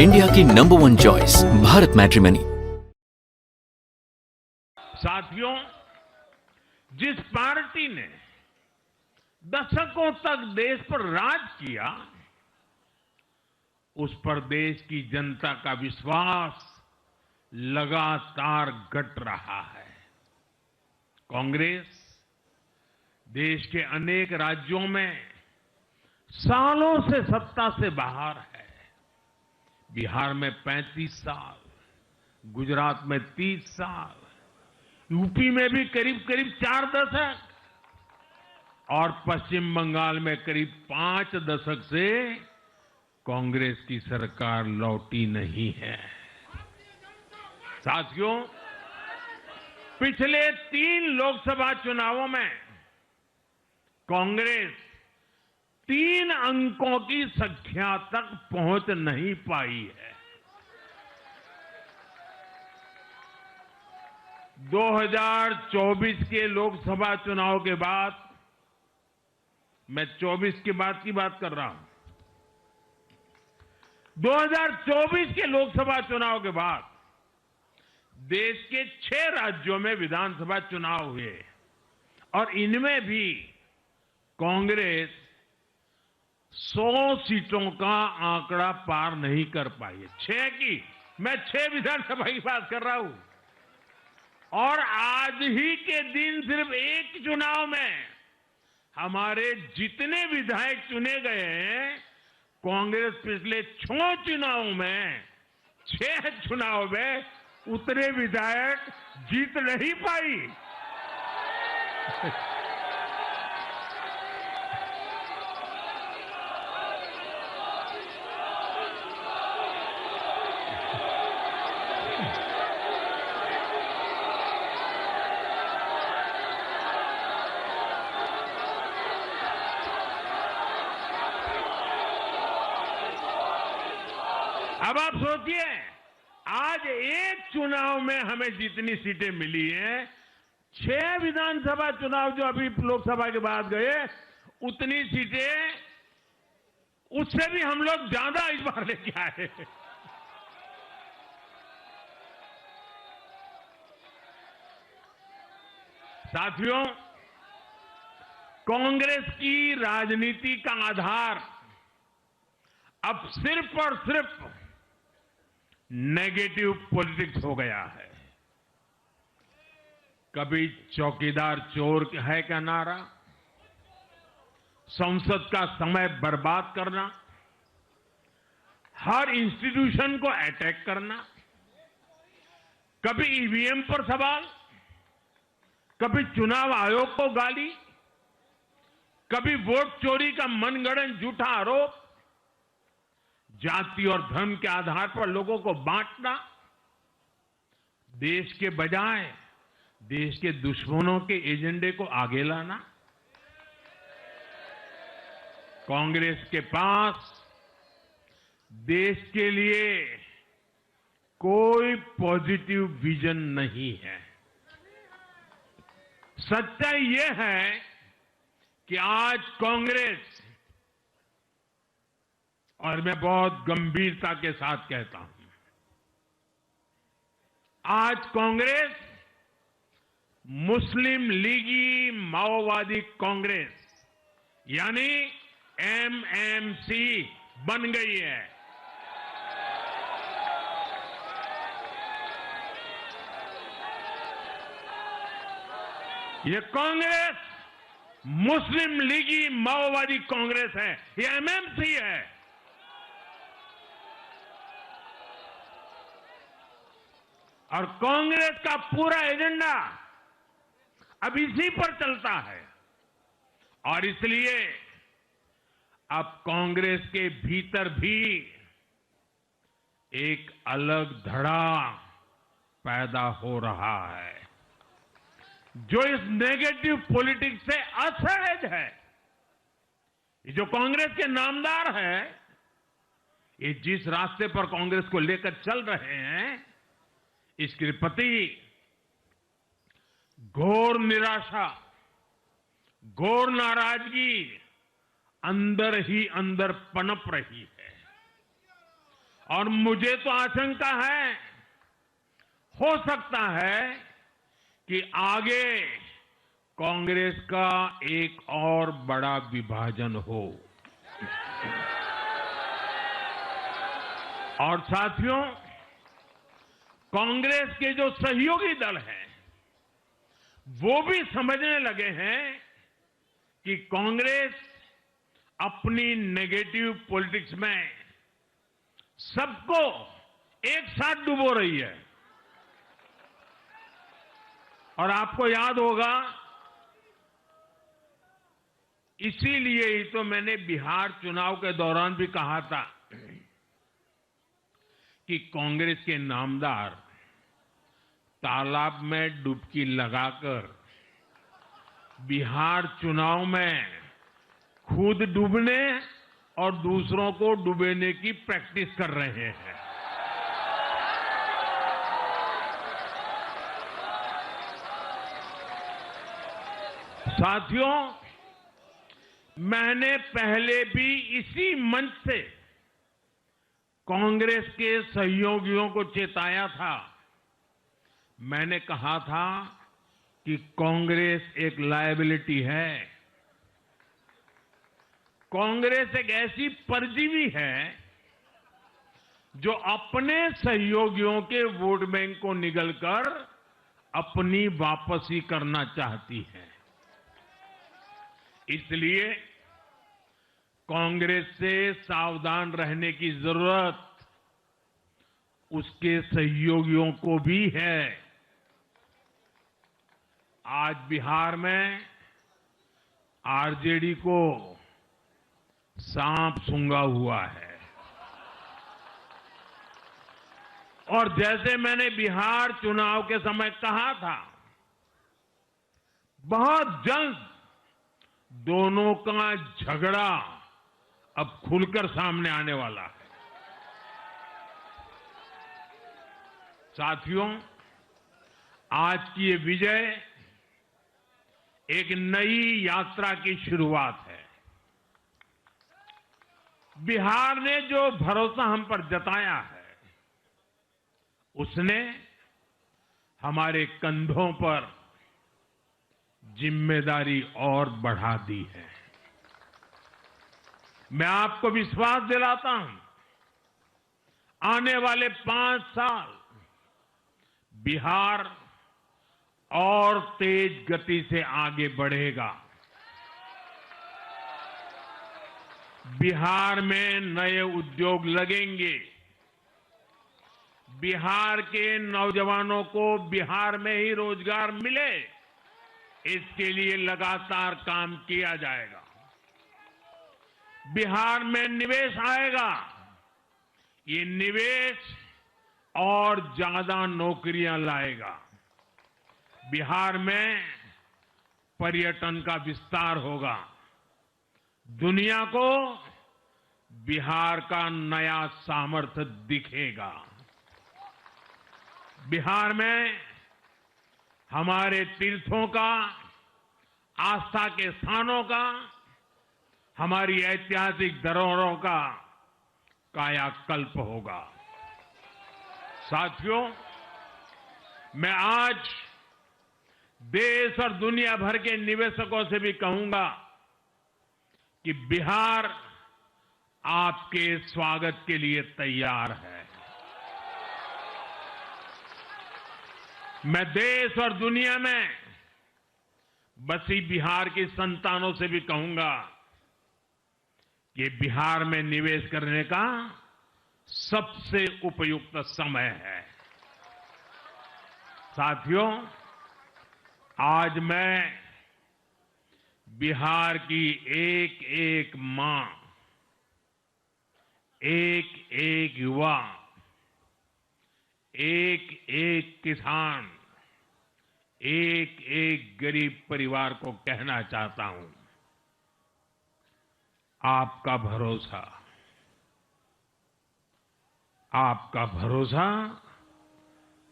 India की number 1 choice Bharat matrimony. साथियों, जिस पार्टी ने दशकों तक देश पर राज किया, उस पर देश की जनता का विश्वास लगातार घट रहा है। कांग्रेस देश के अनेक राज्यों में सालों से सत्ता से बाहर है। बिहार में 35 साल, गुजरात में 30 साल, यूपी में भी करीब करीब 4 दशक और पश्चिम बंगाल में करीब 5 दशक से कांग्रेस की सरकार लौटी नहीं है। साथियों, पिछले 3 लोकसभा चुनावों में कांग्रेस 3 अंकों की संख्या तक पहुंच नहीं पाई है। 2024 के लोकसभा चुनाव के बाद, मैं 24 के बाद की बात कर रहा हूं, 2024 के लोकसभा चुनाव के बाद देश के 6 राज्यों में विधानसभा चुनाव हुए और इनमें भी कांग्रेस 100 सीटों का आंकड़ा पार नहीं कर पाई है। 6 की, मैं 6 विधानसभा की बात कर रहा हूं। और आज ही के दिन सिर्फ एक चुनाव में हमारे जितने विधायक चुने गए हैं, कांग्रेस पिछले 6 चुनावों में 6 चुनाव में उतने विधायक जीत नहीं पाई। अब आप सोचिए, आज एक चुनाव में हमें जितनी सीटें मिली हैं, 6 विधानसभा चुनाव जो अभी लोकसभा के बाद गए, उतनी सीटें, उससे भी हम लोग ज्यादा इस बार लेके आए। साथियों, कांग्रेस की राजनीति का आधार अब सिर्फ और सिर्फ नेगेटिव पॉलिटिक्स हो गया है। कभी चौकीदार चोर है का नारा, संसद का समय बर्बाद करना, हर इंस्टीट्यूशन को अटैक करना, कभी ईवीएम पर सवाल, कभी चुनाव आयोग को गाली, कभी वोट चोरी का मनगढ़ंत झूठा आरोप, जाति और धर्म के आधार पर लोगों को बांटना, देश के बजाय देश के दुश्मनों के एजेंडे को आगे लाना। कांग्रेस के पास देश के लिए कोई पॉजिटिव विजन नहीं है। सच्चाई यह है कि आज कांग्रेस, और मैं बहुत गंभीरता के साथ कहता हूं, आज कांग्रेस मुस्लिम लीगी माओवादी कांग्रेस यानी एमएमसी बन गई है। ये कांग्रेस मुस्लिम लीगी माओवादी कांग्रेस है, ये एमएमसी है। और कांग्रेस का पूरा एजेंडा अब इसी पर चलता है। और इसलिए अब कांग्रेस के भीतर भी एक अलग धड़ा पैदा हो रहा है, जो इस नेगेटिव पॉलिटिक्स से असहज है। ये जो कांग्रेस के नामदार है, ये जिस रास्ते पर कांग्रेस को लेकर चल रहे हैं, इसके प्रति घोर निराशा, घोर नाराजगी अंदर ही अंदर पनप रही है। और मुझे तो आशंका है, हो सकता है कि आगे कांग्रेस का एक और बड़ा विभाजन हो। और साथियों, कांग्रेस के जो सहयोगी दल हैं, वो भी समझने लगे हैं कि कांग्रेस अपनी नेगेटिव पॉलिटिक्स में सबको एक साथ डुबो रही है। और आपको याद होगा, इसीलिए ही तो मैंने बिहार चुनाव के दौरान भी कहा था कि कांग्रेस के नामदार तालाब में डुबकी लगाकर बिहार चुनाव में खुद डूबने और दूसरों को डुबेने की प्रैक्टिस कर रहे हैं। साथियों, मैंने पहले भी इसी मंच से कांग्रेस के सहयोगियों को चेताया था। मैंने कहा था कि कांग्रेस एक लायबिलिटी है। कांग्रेस एक ऐसी परजीवी है जो अपने सहयोगियों के वोट बैंक को निगलकर अपनी वापसी करना चाहती है। इसलिए कांग्रेस से सावधान रहने की जरूरत उसके सहयोगियों को भी है। आज बिहार में आरजेडी को सांप सूंघा हुआ है। और जैसे मैंने बिहार चुनाव के समय कहा था, बहुत जल्द दोनों का झगड़ा अब खुलकर सामने आने वाला है। साथियों, आज की ये विजय एक नई यात्रा की शुरुआत है। बिहार ने जो भरोसा हम पर जताया है, उसने हमारे कंधों पर जिम्मेदारी और बढ़ा दी है। मैं आपको विश्वास दिलाता हूं, आने वाले 5 साल बिहार और तेज गति से आगे बढ़ेगा। बिहार में नए उद्योग लगेंगे। बिहार के नौजवानों को बिहार में ही रोजगार मिले, इसके लिए लगातार काम किया जाएगा। बिहार में निवेश आएगा। ये निवेश और ज्यादा नौकरियां लाएगा। बिहार में पर्यटन का विस्तार होगा। दुनिया को बिहार का नया सामर्थ्य दिखेगा। बिहार में हमारे तीर्थों का, आस्था के स्थानों का, हमारी ऐतिहासिक धरोहरों का कायाकल्प होगा। साथियों, मैं आज देश और दुनिया भर के निवेशकों से भी कहूंगा कि बिहार आपके स्वागत के लिए तैयार है। मैं देश और दुनिया में बसी बिहार की संतानों से भी कहूंगा कि बिहार में निवेश करने का सबसे उपयुक्त समय है। साथियों, आज मैं बिहार की एक एक मां, एक एक युवा, एक एक किसान, एक एक गरीब परिवार को कहना चाहता हूं, आपका भरोसा, आपका भरोसा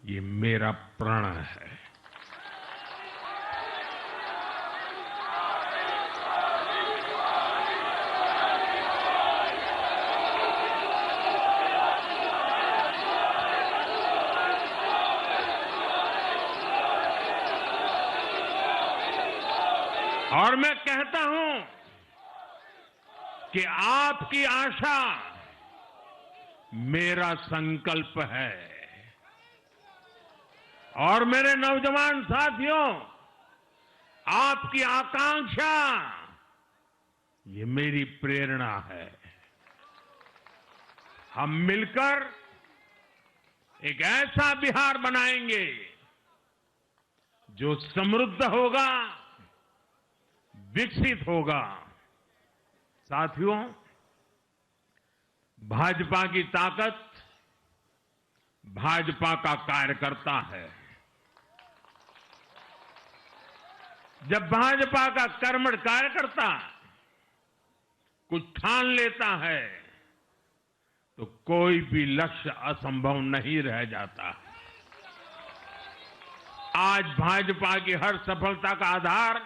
ये मेरा प्रण है। और मैं कहता हूं कि आपकी आशा मेरा संकल्प है। और मेरे नौजवान साथियों, आपकी आकांक्षा ये मेरी प्रेरणा है। हम मिलकर एक ऐसा बिहार बनाएंगे जो समृद्ध होगा, विकसित होगा। साथियों, भाजपा की ताकत भाजपा का कार्यकर्ता है। जब भाजपा का कर्मठ कार्यकर्ता कुछ ठान लेता है तो कोई भी लक्ष्य असंभव नहीं रह जाता। आज भाजपा की हर सफलता का आधार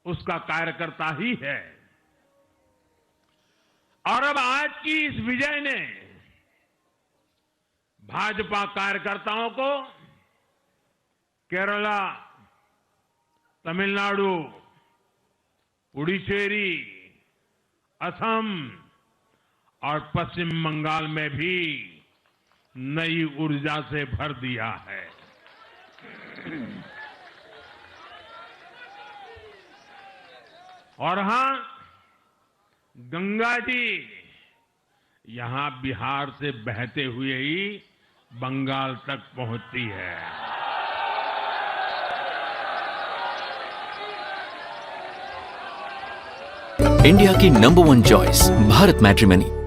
उसका कार्यकर्ता ही है। और अब आज की इस विजय ने भाजपा कार्यकर्ताओं को केरला, तमिलनाडु, पुडुचेरी, असम और पश्चिम बंगाल में भी नई ऊर्जा से भर दिया है। और हां, गंगा जी यहां बिहार से बहते हुए ही बंगाल तक पहुंचती है। इंडिया की नंबर 1 चॉइस भारत मैट्रिमनी।